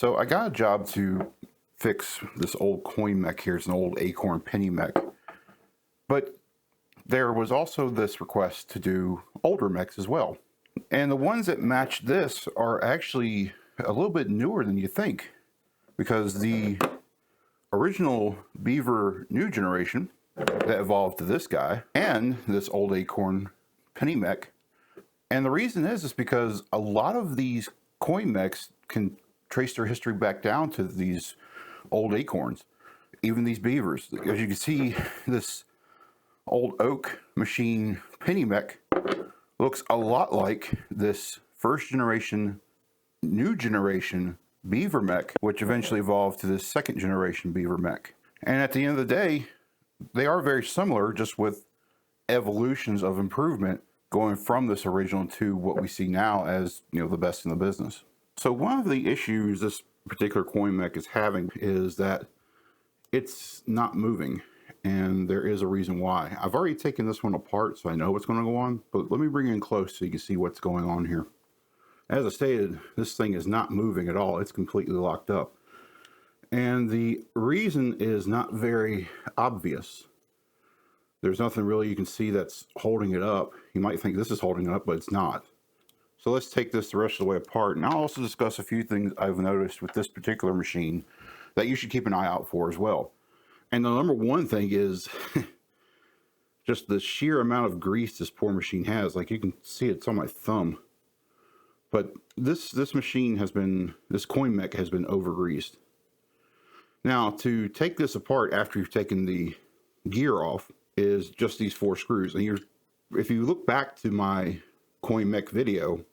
So I got a job to fix this old coin mech here. It's an old Acorn penny mech. But there was also this request to do older mechs as well. And the ones that match this are actually a little bit newer than you think, because the original Beaver New Generation that evolved to this guy and this old Acorn penny mech. And the reason is because a lot of these coin mechs can trace their history back down to these old Acorns, even these Beavers. As you can see, this old Oak machine penny mech looks a lot like this first generation, new generation Beaver mech, which eventually evolved to this second generation Beaver mech. And at the end of the day, they are very similar, just with evolutions of improvement going from this original to what we see now as, you know, the best in the business. So one of the issues this particular coin mech is having is that it's not moving, and there is a reason why. I've already taken this one apart, so I know what's going to go on, but let me bring it in close so you can see what's going on here. As I stated, this thing is not moving at all. It's completely locked up. And the reason is not very obvious. There's nothing really you can see that's holding it up. You might think this is holding it up, but it's not. So let's take this the rest of the way apart. And I'll also discuss a few things I've noticed with this particular machine that you should keep an eye out for as well. And the number one thing is just the sheer amount of grease this poor machine has. Like you can see it's on my thumb. But this machine has been, this coin mech has been over greased. Now to take this apart after you've taken the gear off is just these 4 screws. And if you look back to my coin mech video,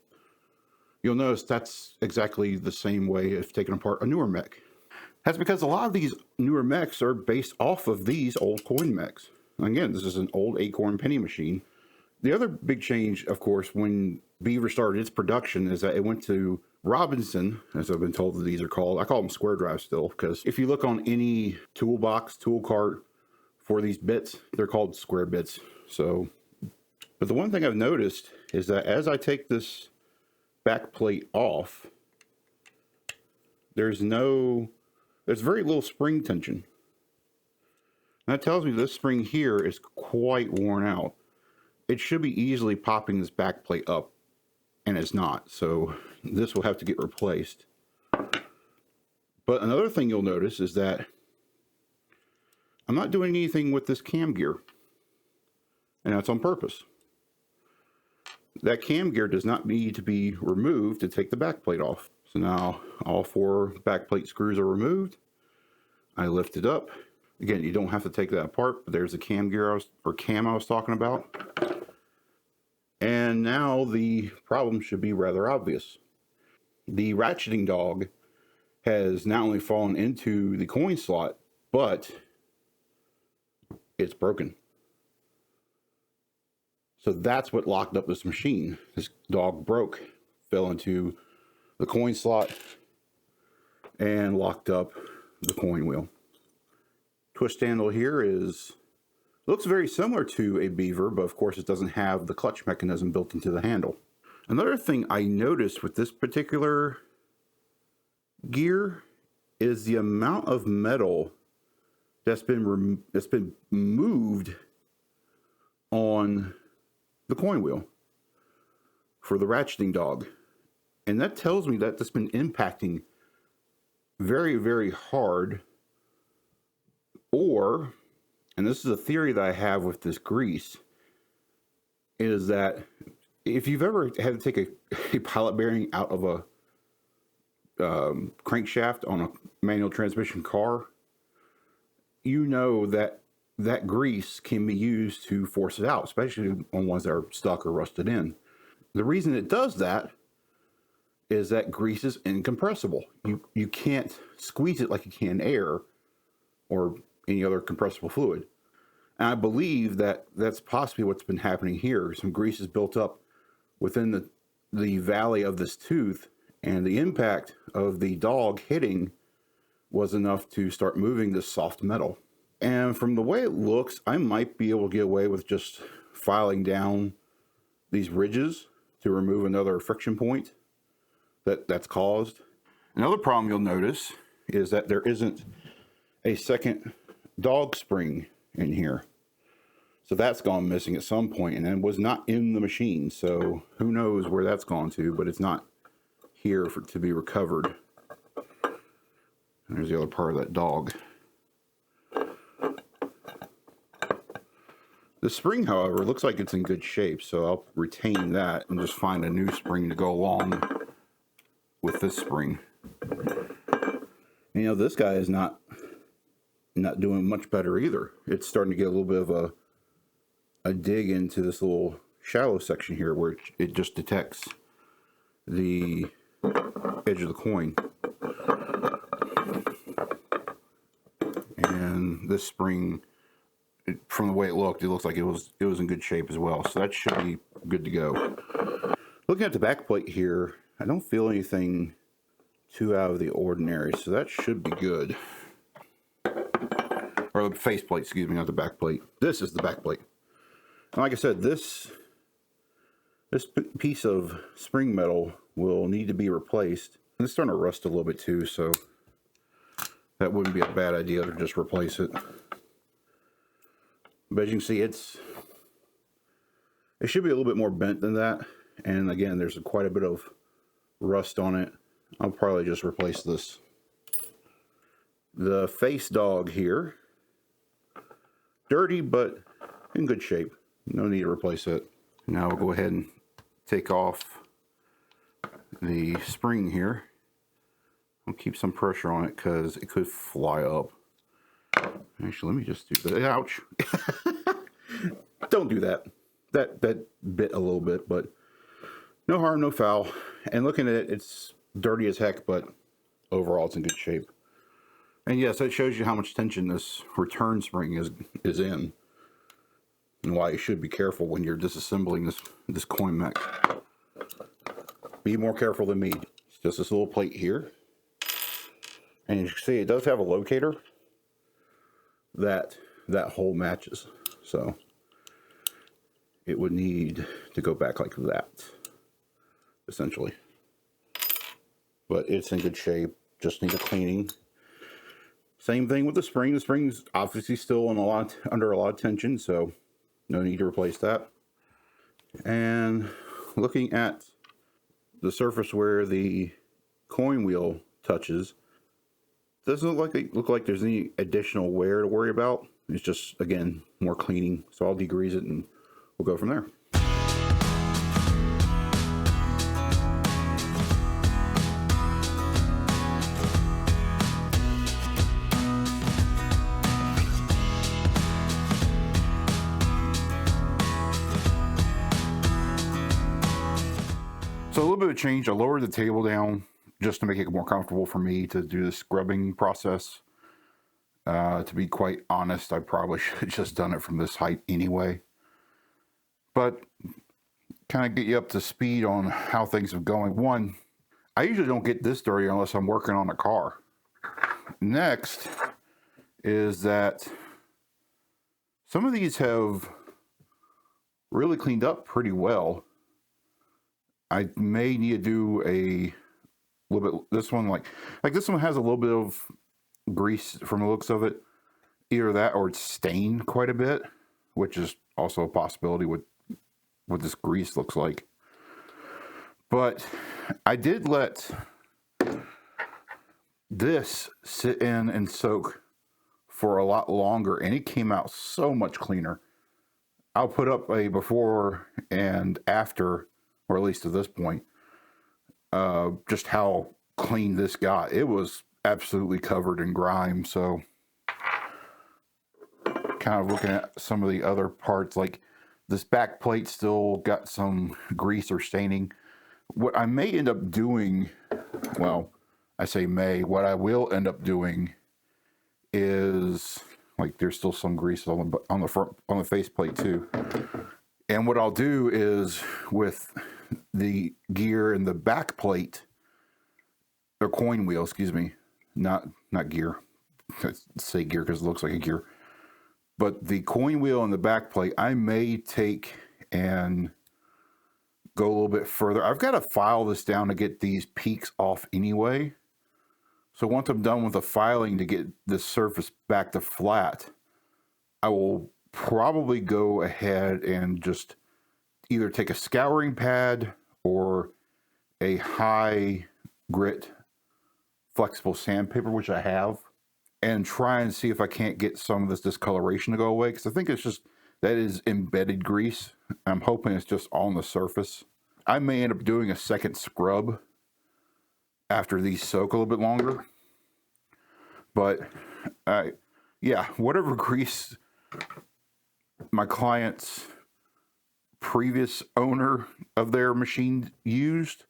you'll notice that's exactly the same way of taking apart a newer mech. That's because a lot of these newer mechs are based off of these old coin mechs. Again, this is an old Acorn penny machine. The other big change, of course, when Beaver started its production is that it went to Robinson, as I've been told that these are called. I call them square drives still, because if you look on any toolbox, tool cart for these bits, they're called square bits. So, but the one thing I've noticed is that as I take this back plate off, there's very little spring tension. And that tells me this spring here is quite worn out. It should be easily popping this back plate up, and it's not. So this will have to get replaced. But another thing you'll notice is that I'm not doing anything with this cam gear, and that's on purpose. That cam gear does not need to be removed to take the back plate off. So now all 4 back plate screws are removed. I lift it up. Again, you don't have to take that apart, but there's the cam gear I was talking about. And now the problem should be rather obvious. The ratcheting dog has not only fallen into the coin slot, but it's broken. So that's what locked up this machine. This dog broke, fell into the coin slot, and locked up the coin wheel. Twist handle here looks very similar to a Beaver, but of course it doesn't have the clutch mechanism built into the handle. Another thing I noticed with this particular gear is the amount of metal that's been moved on the coin wheel for the ratcheting dog. And that tells me that that's been impacting very, very hard. Or, and this is a theory that I have with this grease, is that if you've ever had to take a pilot bearing out of a crankshaft on a manual transmission car, you know that that grease can be used to force it out, especially on ones that are stuck or rusted in. The reason it does that is that grease is incompressible. You can't squeeze it like you can air or any other compressible fluid. And I believe that that's possibly what's been happening here. Some grease is built up within the valley of this tooth, and the impact of the dog hitting was enough to start moving this soft metal. And from the way it looks, I might be able to get away with just filing down these ridges to remove another friction point that's caused. Another problem you'll notice is that there isn't a second dog spring in here. So that's gone missing at some point and then was not in the machine. So who knows where that's gone to, but it's not here to be recovered. And there's the other part of that dog. The spring, however, looks like it's in good shape, so I'll retain that and just find a new spring to go along with this spring. You know, this guy is not doing much better either. It's starting to get a little bit of a dig into this little shallow section here where it just detects the edge of the coin. And this spring, from the way it looks like it was in good shape as well. So that should be good to go. Looking at the back plate here, I don't feel anything too out of the ordinary, so that should be good. Or the face plate, excuse me, not the back plate. This is the back plate. And like I said, this piece of spring metal will need to be replaced. And it's starting to rust a little bit too, so that wouldn't be a bad idea to just replace it. But as you can see, it should be a little bit more bent than that. And again, there's quite a bit of rust on it. I'll probably just replace this. The face dog here, dirty but in good shape. No need to replace it. Now we'll go ahead and take off the spring here. I'll keep some pressure on it because it could fly up. Actually, let me just do that. Ouch. Don't do that. That bit a little bit, but no harm, no foul. And looking at it, it's dirty as heck, but overall it's in good shape. And yes, that shows you how much tension this return spring is in, and why you should be careful when you're disassembling this coin mech. Be more careful than me. It's just this little plate here, and you can see it does have a locator that hole matches, so it would need to go back like that, essentially. But it's in good shape, just need a cleaning. Same thing with the spring. The spring's obviously still under a lot of tension, so no need to replace that. And looking at the surface where the coin wheel touches, doesn't look like there's any additional wear to worry about. It's just, again, more cleaning. So I'll degrease it and we'll go from there. So a little bit of change. I lowered the table down just to make it more comfortable for me to do the scrubbing process. To be quite honest, I probably should have just done it from this height anyway. But kind of get you up to speed on how things are going. One, I usually don't get this dirty unless I'm working on a car. Next is that some of these have really cleaned up pretty well. I may need to do a little bit. This one, like this one has a little bit of grease from the looks of it. Either that or it's stained quite a bit, which is also a possibility with what this grease looks like. But I did let this sit in and soak for a lot longer, and it came out so much cleaner. I'll put up a before and after, or at least to this point, just how clean this got. It was absolutely covered in grime. So kind of looking at some of the other parts, like this back plate still got some grease or staining. What I may end up doing, well, I say may, what I will end up doing is, like, there's still some grease on the face plate too. And what I'll do is with the gear and the back plate, or coin wheel, excuse me, not gear. I say gear because it looks like a gear. But the coin wheel and the back plate, I may take and go a little bit further. I've got to file this down to get these peaks off anyway. So once I'm done with the filing to get this surface back to flat, I will probably go ahead and just either take a scouring pad or a high grit flexible sandpaper, which I have, and try and see if I can't get some of this discoloration to go away, because I think it's just that is embedded grease. I'm hoping it's just on the surface. I may end up doing a second scrub after these soak a little bit longer, but yeah, whatever grease my client's previous owner of their machine used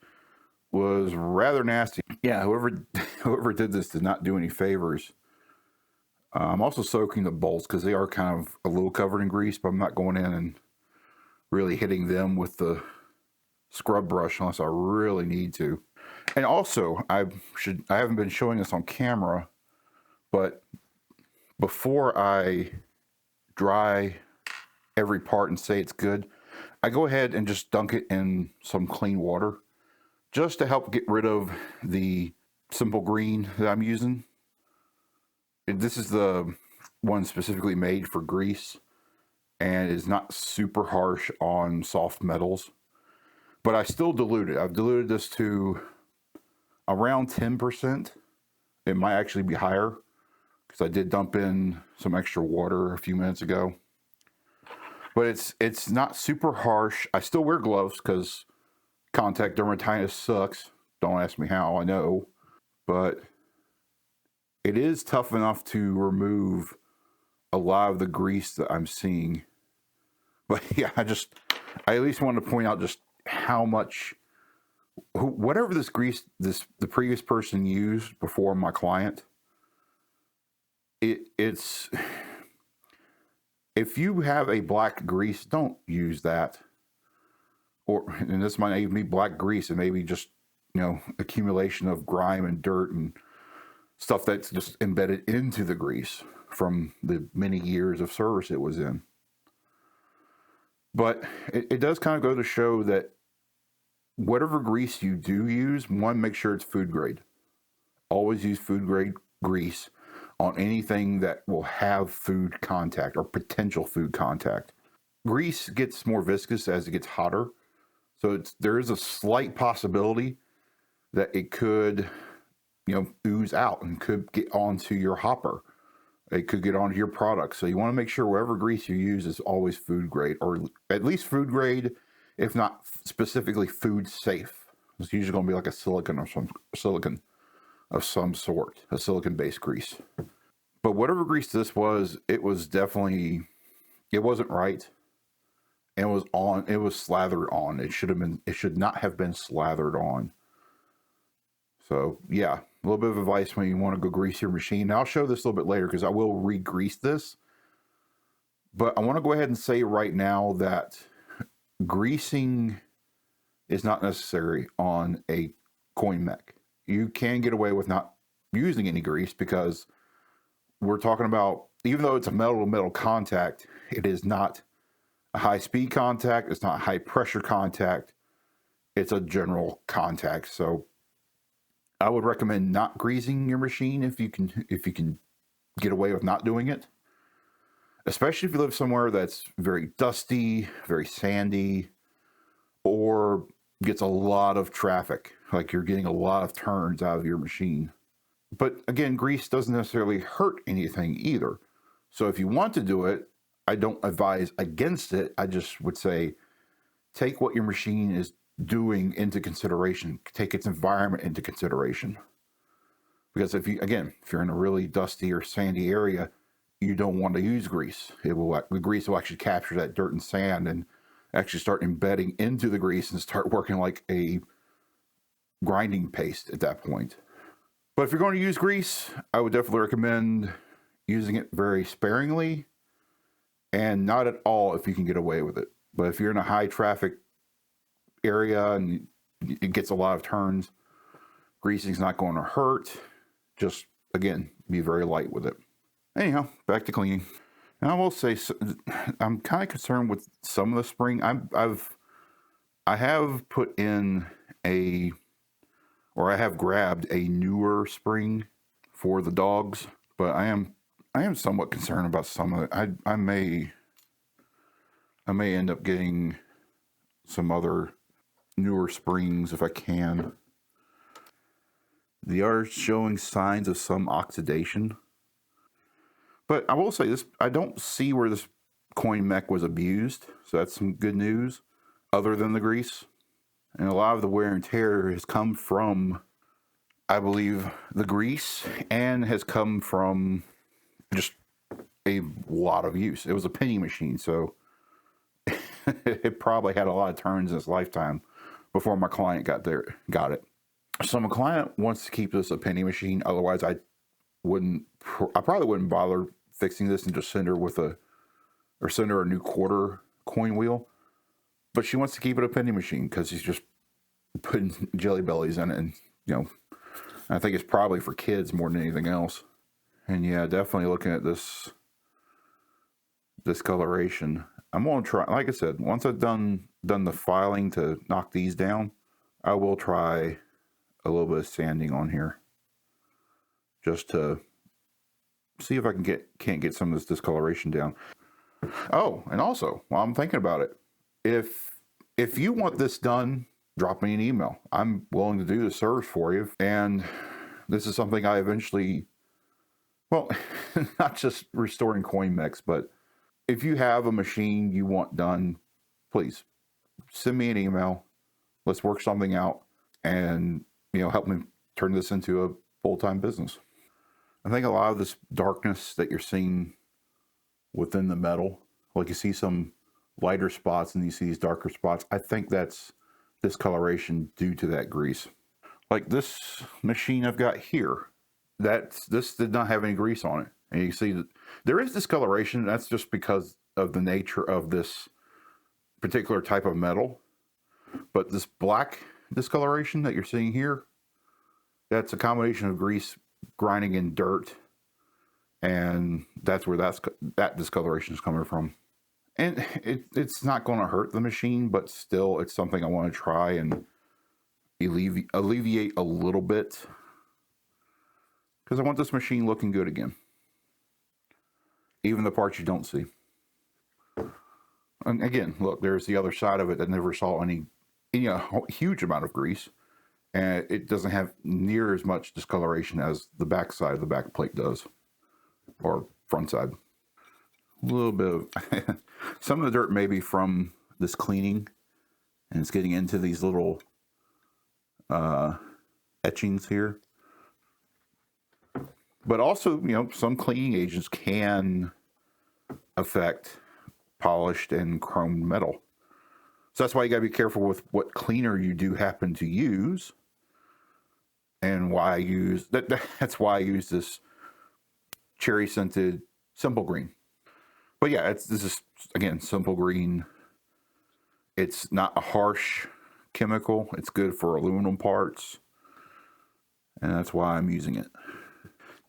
was rather nasty. Yeah, whoever did this did not do any favors. I'm also soaking the bolts because they are kind of a little covered in grease, but I'm not going in and really hitting them with the scrub brush unless I really need to. And also, I haven't been showing this on camera, but before I dry every part and say it's good, I go ahead and just dunk it in some clean water just to help get rid of the simple green that I'm using. And this is the one specifically made for grease and is not super harsh on soft metals, but I still dilute it. I've diluted this to around 10%. It might actually be higher because I did dump in some extra water a few minutes ago. But it's not super harsh. I still wear gloves because contact dermatitis sucks. Don't ask me how, I know. But it is tough enough to remove a lot of the grease that I'm seeing. But yeah, I at least wanted to point out just how much, whatever this grease the previous person used before my client, it's if you have a black grease, don't use that. And this might not even be black grease, it may be just, accumulation of grime and dirt and stuff that's just embedded into the grease from the many years of service it was in. But it does kind of go to show that whatever grease you do use, one, make sure it's food grade. Always use food grade grease on anything that will have food contact or potential food contact. Grease gets more viscous as it gets hotter, so there is a slight possibility that it could, ooze out and could get onto your hopper. It could get onto your product. So you want to make sure whatever grease you use is always food grade, or at least food grade, if not specifically food safe. It's usually going to be like a silicon of some sort, a silicon-based grease. But whatever grease this was, it wasn't right. And it was slathered on. It should not have been slathered on. So yeah, a little bit of advice when you want to go grease your machine. Now I'll show this a little bit later because I will re-grease this. But I want to go ahead and say right now that greasing is not necessary on a coin mech. You can get away with not using any grease because we're talking about, even though it's a metal to metal contact, it is not a high speed contact. It's not high pressure contact. It's a general contact. So I would recommend not greasing your machine if you can get away with not doing it. Especially if you live somewhere that's very dusty, very sandy, or gets a lot of traffic, like you're getting a lot of turns out of your machine. But again, grease doesn't necessarily hurt anything either. So if you want to do it, I don't advise against it. I just would say take what your machine is doing into consideration, take its environment into consideration. Because if you're in a really dusty or sandy area, you don't want to use grease. The grease will actually capture that dirt and sand and actually start embedding into the grease and start working like a grinding paste at that point. But if you're going to use grease, I would definitely recommend using it very sparingly and not at all if you can get away with it. But if you're in a high traffic area and it gets a lot of turns, greasing's not going to hurt. Just, again, be very light with it. Anyhow, back to cleaning. And I will say, I'm kind of concerned with some of the spring. I have put in I have grabbed a newer spring for the dogs, but I am somewhat concerned about some of it. I may end up getting some other newer springs if I can. They are showing signs of some oxidation. But I will say this, I don't see where this coin mech was abused, so that's some good news, other than the grease. And a lot of the wear and tear has come from, I believe, the grease, and has come from just a lot of use. It was a penny machine, so it probably had a lot of turns in its lifetime before my client got it. So my client wants to keep this a penny machine, otherwise I probably wouldn't bother fixing this and just send her a new quarter coin wheel. But she wants to keep it a penny machine because she's just putting jelly bellies in it, and I think it's probably for kids more than anything else. And yeah, definitely looking at this discoloration. I'm gonna try, like I said, once I've done the filing to knock these down, I will try a little bit of sanding on here just to see if I can't get some of this discoloration down. Oh, and also, while I'm thinking about it, if you want this done, drop me an email. I'm willing to do the service for you. And this is something I eventually, well, not just restoring coin mechs, but if you have a machine you want done, please send me an email. Let's work something out and, help me turn this into a full-time business. I think a lot of this darkness that you're seeing within the metal, like you see some lighter spots and you see these darker spots, I think that's discoloration due to that grease. Like this machine I've got here, this did not have any grease on it. And you see that there is discoloration. That's just because of the nature of this particular type of metal. But this black discoloration that you're seeing here, that's a combination of grease grinding in dirt, and that's where that discoloration is coming from. And it's not going to hurt the machine, but still it's something I want to try and alleviate a little bit, because I want this machine looking good again, even the parts you don't see. And again, look, there's the other side of it that never saw any huge amount of grease, and it doesn't have near as much discoloration as the back side of the back plate does, or front side. A little bit of some of the dirt may be from this cleaning, and it's getting into these little etchings here. But also, some cleaning agents can affect polished and chromed metal. So that's why you got to be careful with what cleaner you do happen to use, and why I use that's why I use this cherry scented simple green. But yeah, this is again simple green. It's not a harsh chemical. It's good for aluminum parts, and that's why I'm using it.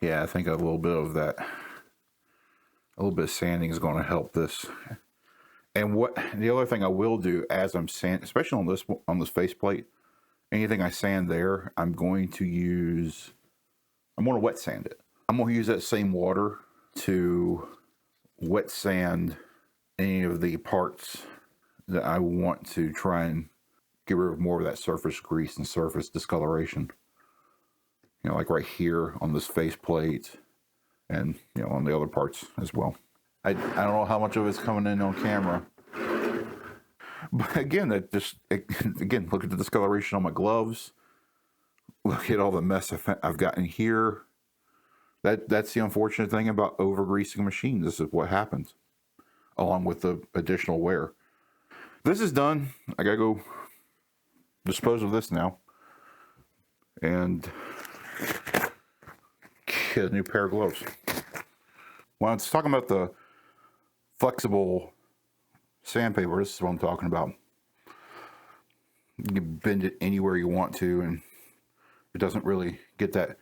Yeah, I think a little bit of that, a little bit of sanding is going to help this. And the other thing I will do as I'm sanding, especially on this faceplate, anything I sand there, I'm going to wet sand it. I'm going to use that same water to wet sand any of the parts that I want to try and get rid of more of that surface grease and surface discoloration. Like right here on this faceplate, and on the other parts as well. I don't know how much of it's coming in on camera, but again, again, look at the discoloration on my gloves. Look at all the mess I've got in here. That's the unfortunate thing about over greasing a machine. This is what happens, along with the additional wear. This is done. I gotta go dispose of this now, and get a new pair of gloves. When it's talking about the flexible sandpaper, this is what I'm talking about. You can bend it anywhere you want to, and it doesn't really get that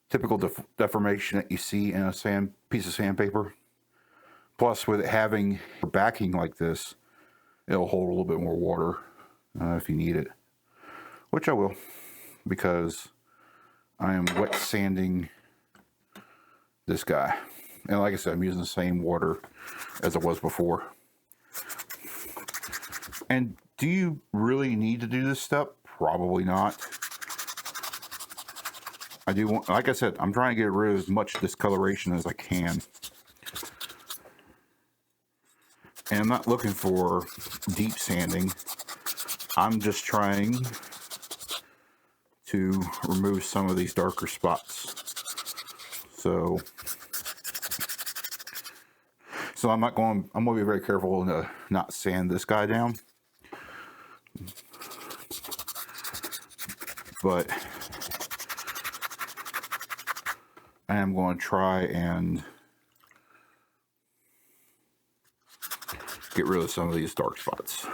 typical deformation that you see in a piece of sandpaper. Plus, with it having a backing like this, it'll hold a little bit more water if you need it, which I will, because I am wet sanding this guy. And like I said, I'm using the same water as it was before. And do you really need to do this step? Probably not. I do want, like I said, I'm trying to get rid of as much discoloration as I can. And I'm not looking for deep sanding. I'm just trying to remove some of these darker spots. So I'm going to be very careful to not sand this guy down. But I am going to try and get rid of some of these dark spots.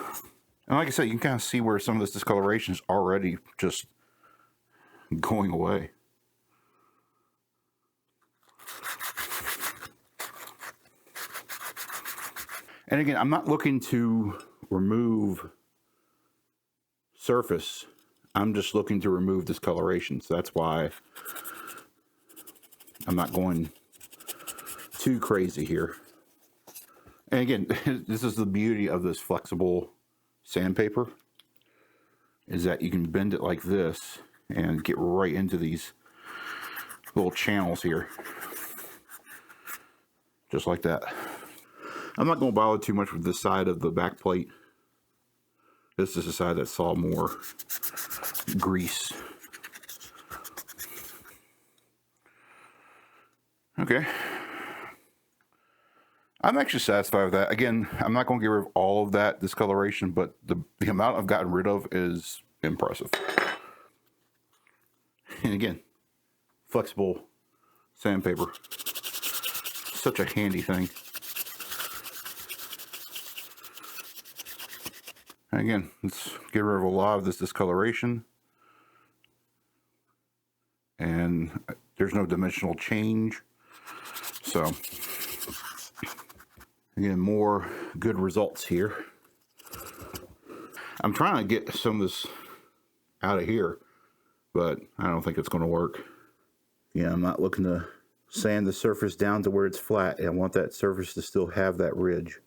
And like I said, you can kind of see where some of this discoloration is already just going away. And again, I'm not looking to remove surface. I'm just looking to remove discoloration. So that's why I'm not going too crazy here. And again, this is the beauty of this flexible sandpaper, is that you can bend it like this and get right into these little channels here. Just like that. I'm not going to bother too much with this side of the back plate. This is the side that saw more grease. Okay. I'm actually satisfied with that. Again, I'm not going to get rid of all of that discoloration, but the amount I've gotten rid of is impressive. And again, flexible sandpaper. Such a handy thing. And again, let's get rid of a lot of this discoloration. And there's no dimensional change. So, again, more good results here. I'm trying to get some of this out of here, but I don't think it's going to work. Yeah, I'm not looking to sand the surface down to where it's flat. I want that surface to still have that ridge.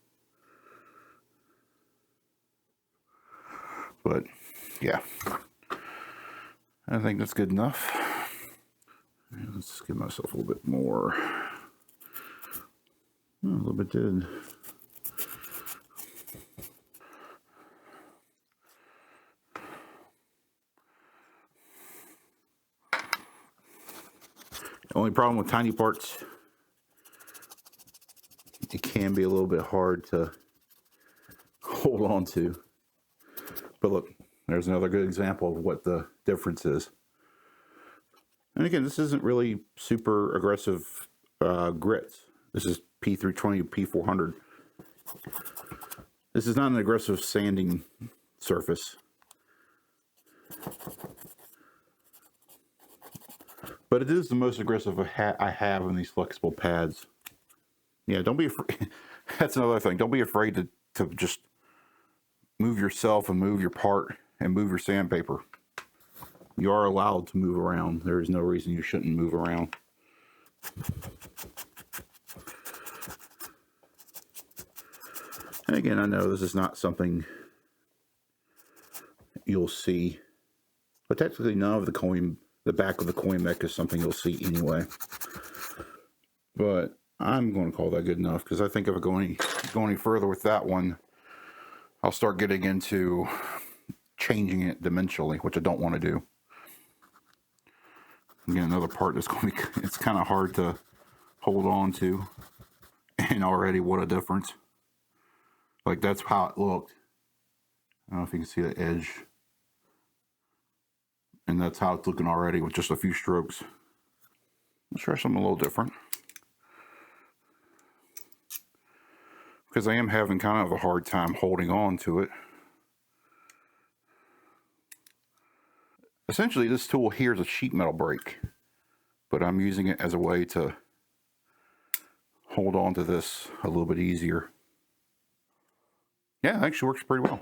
But yeah, I think that's good enough. Let's give myself a little bit more. Oh, a little bit did. The only problem with tiny parts, it can be a little bit hard to hold on to. But look, there's another good example of what the difference is. And again, this isn't really super aggressive grits. This is P320, P400. This is not an aggressive sanding surface. But it is the most aggressive I have in these flexible pads. Yeah, don't be afraid. That's another thing. Don't be afraid to just move yourself and move your part and move your sandpaper. You are allowed to move around. There is no reason you shouldn't move around. And again, I know this is not something you'll see, but technically none of the back of the coin mech is something you'll see anyway. But I'm going to call that good enough, because I think if I go any further with that one, I'll start getting into changing it dimensionally, which I don't want to do. Again, another part that's going to be, it's kind of hard to hold on to. And already, what a difference. Like, that's how it looked. I don't know if you can see the edge. And that's how it's looking already with just a few strokes. Let's try something a little different. Because I am having kind of a hard time holding on to it. Essentially, this tool here is a sheet metal brake, but I'm using it as a way to hold on to this a little bit easier. Yeah, it actually works pretty well.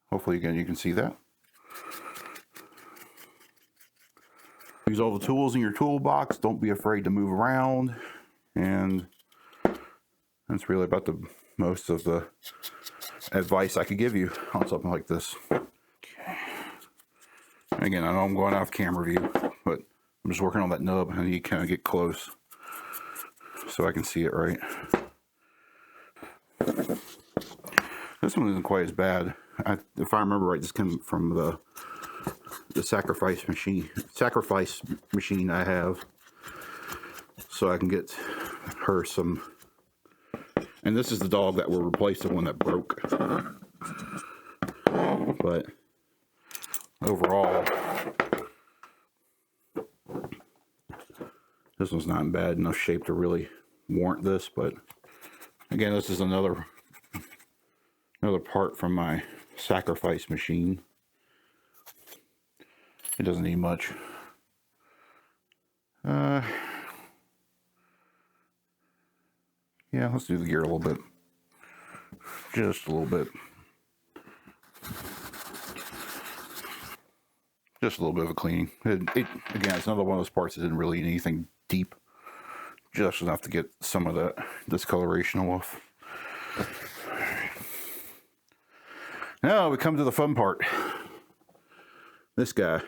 Hopefully, again, you can see that. Use all the tools in your toolbox. Don't be afraid to move around. And that's really about the most of the advice I could give you on something like this. Okay. Again, I know I'm going off camera view, but I'm just working on that nub. I need to kind of get close so I can see it right. This one isn't quite as bad. If I remember right, this came from the sacrifice machine I have, so I can get her some. And this is the dog that will replace the one that broke. But overall, this one's not in bad enough shape to really warrant this. But again, this is another part from my sacrifice machine. It doesn't need much. Yeah, let's do the gear a little bit. Just a little bit. Just a little bit of a cleaning. Again, it's another one of those parts that didn't really need anything deep. Just enough to get some of that discoloration off. Now we come to the fun part. This guy.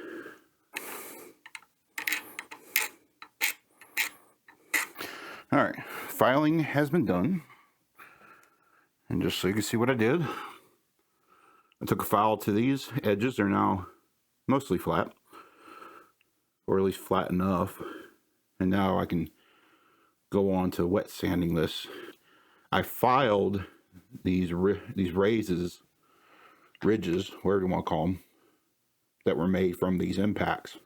All right, filing has been done. And just so you can see what I did, I took a file to these edges. They're now mostly flat, or at least flat enough. And now I can go on to wet sanding this. I filed these ridges, whatever you want to call them, that were made from these impacts.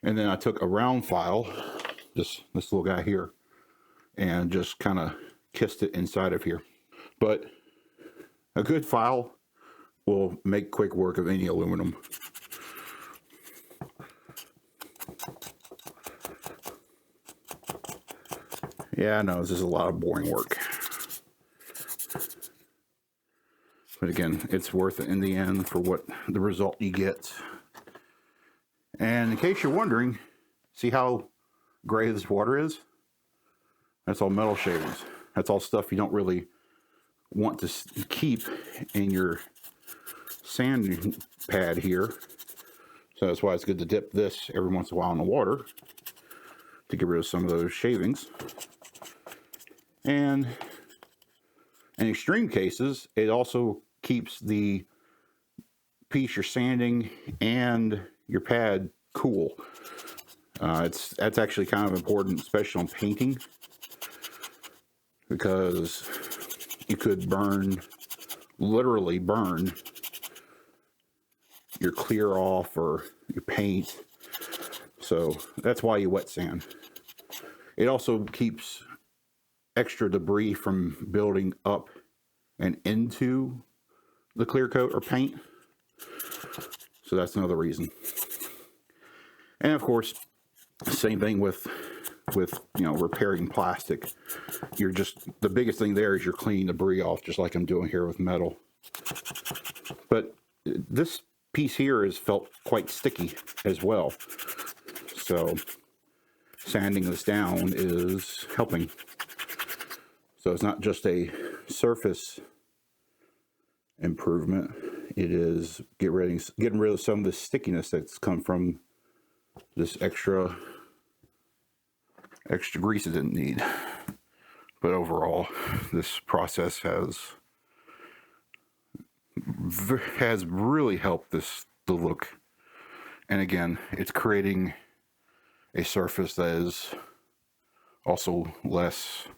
And then I took a round file, just this little guy here, and just kind of kissed it inside of here. But a good file will make quick work of any aluminum. Yeah, I know this is a lot of boring work, but again, it's worth it in the end for what the result you get. And in case you're wondering, see how gray this water is? That's all metal shavings. That's all stuff you don't really want to keep in your sanding pad here. So that's why it's good to dip this every once in a while in the water to get rid of some of those shavings. And in extreme cases, it also keeps the piece you're sanding and your pad cool. That's actually kind of important, especially on painting, because you could literally burn your clear off or your paint. So that's why you wet sand. It also keeps extra debris from building up and into the clear coat or paint. So that's another reason. And of course, same thing with repairing plastic. The biggest thing there is you're cleaning debris off, just like I'm doing here with metal. But this piece here is felt quite sticky as well. So sanding this down is helping. So it's not just a surface improvement. It is getting rid of some of the stickiness that's come from this extra grease it didn't need. But overall, this process has really helped the look. And again, it's creating a surface that is also less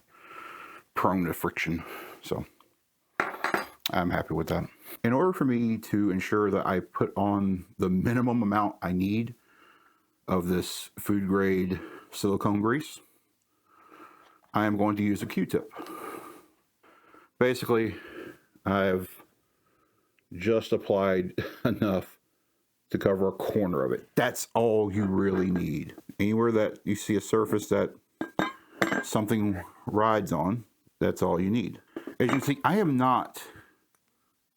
prone to friction. So I'm happy with that. In order for me to ensure that I put on the minimum amount I need of this food grade silicone grease, I am going to use a Q-tip. Basically, I've just applied enough to cover a corner of it. That's all you really need. Anywhere that you see a surface that something rides on, that's all you need. As you can see, I am not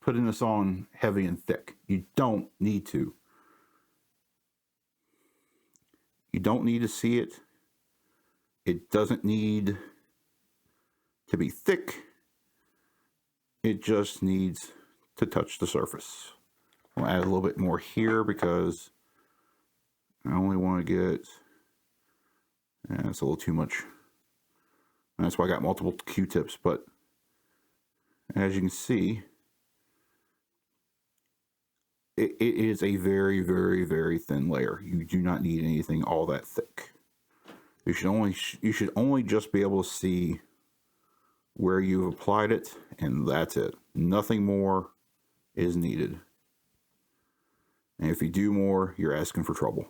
putting this on heavy and thick. You don't need to. You don't need to see it. It doesn't need to be thick. It just needs to touch the surface. I'll add a little bit more here because I only want to get, it's a little too much. And that's why I got multiple Q-tips, but as you can see, it is a very, very, very thin layer. You do not need anything all that thick. You should only just be able to see where you've applied it, and that's it. Nothing more is needed. And if you do more, you're asking for trouble.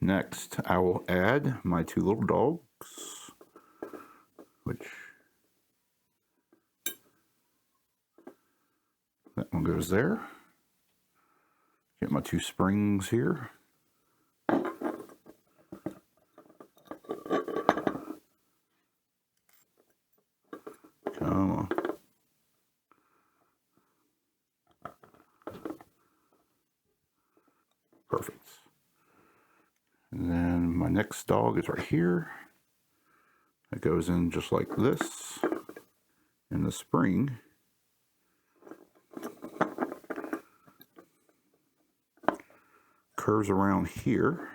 Next, I will add my two little dogs, which that one goes there. Get my two springs here. Come on. Perfect. And then my next dog is right here. It goes in just like this. And the spring curves around here.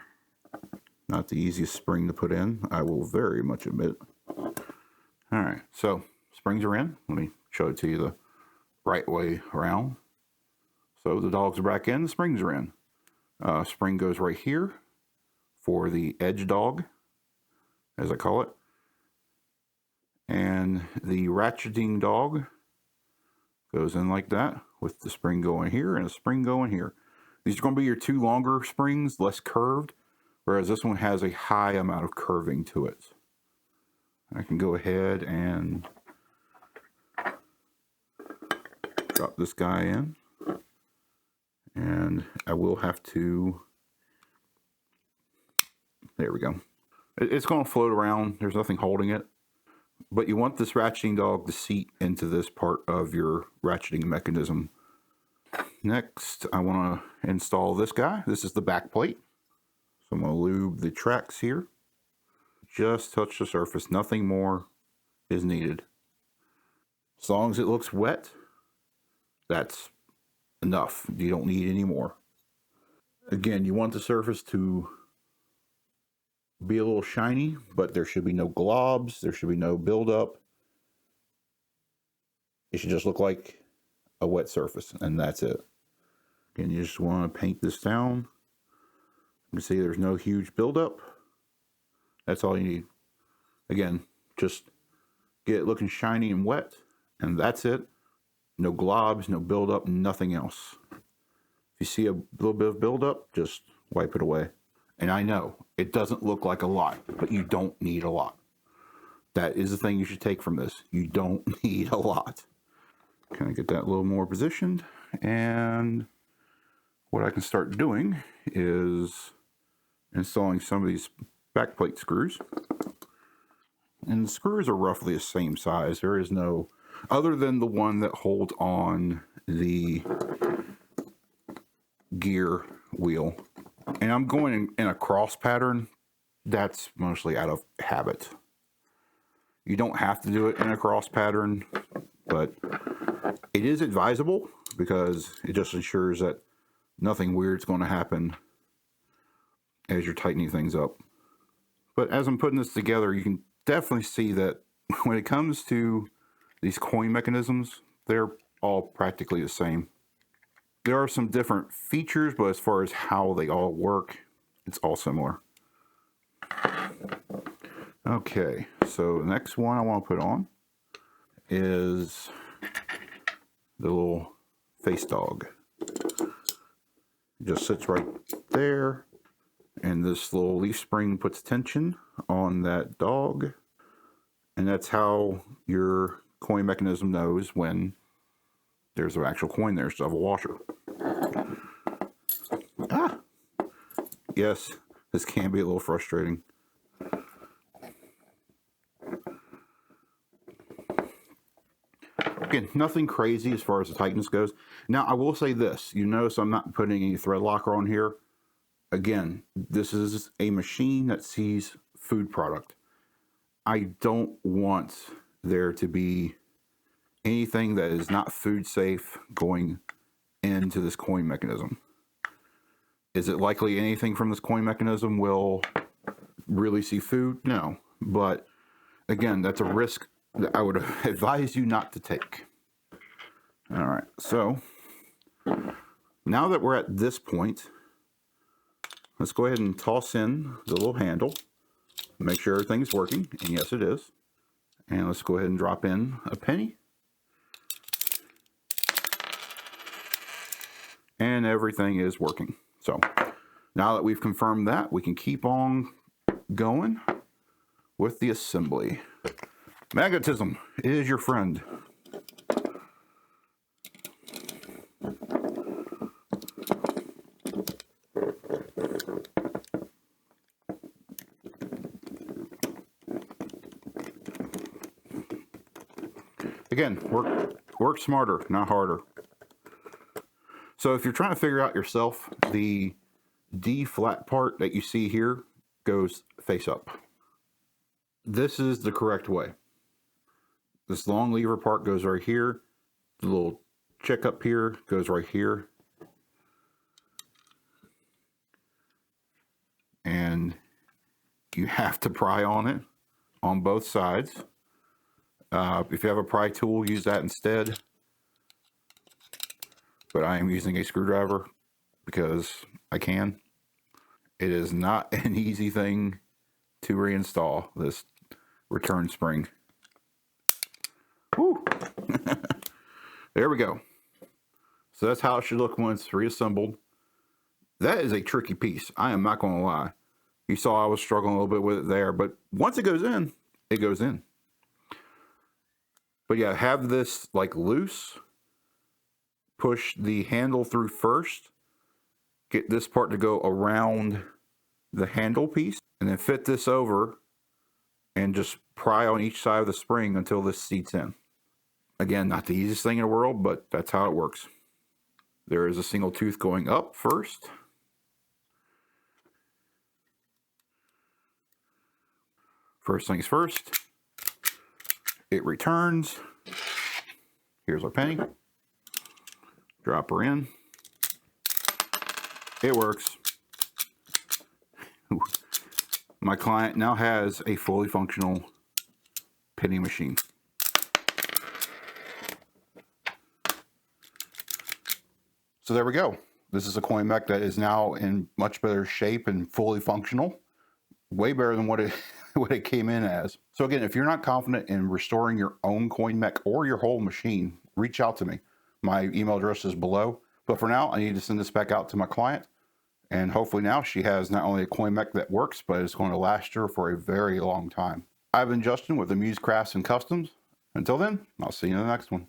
Not the easiest spring to put in, I will very much admit. Alright, so springs are in. Let me show it to you the right way around. So the dogs are back in, the springs are in. Spring goes right here for the edge dog, as I call it. And the ratcheting dog goes in like that with the spring going here and a spring going here. These are going to be your two longer springs, less curved, whereas this one has a high amount of curving to it. I can go ahead and drop this guy in. And I will have to, there we go. It's going to float around. There's nothing holding it. But you want this ratcheting dog to seat into this part of your ratcheting mechanism. Next, I want to install this guy. This is the back plate. So I'm going to lube the tracks here. Just touch the surface. Nothing more is needed. As long as it looks wet, that's enough. You don't need any more. Again, you want the surface to be a little shiny, but there should be no globs. There should be no buildup. It should just look like a wet surface, and that's it. Again, you just want to paint this down. You can see there's no huge buildup. That's all you need. Again, just get it looking shiny and wet, and that's it. No globs, no buildup, nothing else. If you see a little bit of buildup, just wipe it away. And I know it doesn't look like a lot, but you don't need a lot. That is the thing you should take from this. You don't need a lot. Kind of get that a little more positioned. And what I can start doing is installing some of these backplate screws. And the screws are roughly the same size. There is no, other than the one that holds on the gear wheel. And I'm going in a cross pattern. That's mostly out of habit. You don't have to do it in a cross pattern, but it is advisable because it just ensures that nothing weird's going to happen as you're tightening things up. But as I'm putting this together, you can definitely see that when it comes to these coin mechanisms, they're all practically the same. There are some different features, but as far as how they all work, it's all similar. Okay, so the next one I want to put on is the little face dog. It just sits right there, and this little leaf spring puts tension on that dog, and that's how your coin mechanism knows when there's an actual coin there instead of a washer. Ah! Yes, this can be a little frustrating. Again, nothing crazy as far as the tightness goes. Now, I will say this. You notice I'm not putting any thread locker on here. Again, this is a machine that sees food product. I don't want there to be anything that is not food safe going into this coin mechanism. Is it likely anything from this coin mechanism will really see food? No. But again, that's a risk that I would advise you not to take. All right, so now that we're at this point, let's go ahead and toss in the little handle, make sure everything's working, and yes it is. And let's go ahead and drop in a penny. And everything is working. So now that we've confirmed that, we can keep on going with the assembly. Magnetism is your friend. Again, work smarter, not harder. So if you're trying to figure out yourself, the D flat part that you see here goes face up. This is the correct way. This long lever part goes right here. The little check up here goes right here. And you have to pry on it on both sides. If you have a pry tool, use that instead. But I am using a screwdriver because I can. It is not an easy thing to reinstall, this return spring. Woo! There we go. So that's how it should look when it's reassembled. That is a tricky piece. I am not going to lie. You saw I was struggling a little bit with it there, but once it goes in, it goes in. But yeah, have this like loose. Push the handle through first. Get this part to go around the handle piece. And then fit this over. And just pry on each side of the spring until this seats in. Again, not the easiest thing in the world, but that's how it works. There is a single tooth going up first. First things first. It returns. Here's our penny. Drop her in. It works. My client now has a fully functional penny machine. So there we go. This is a coin mech that is now in much better shape and fully functional. Way better than what it came in as. So again, if you're not confident in restoring your own coin mech or your whole machine, reach out to me. My email address is below. But for now, I need to send this back out to my client. And hopefully now she has not only a coin mech that works, but it's going to last her for a very long time. I've been Justin with Amuse Crafts and Customs. Until then, I'll see you in the next one.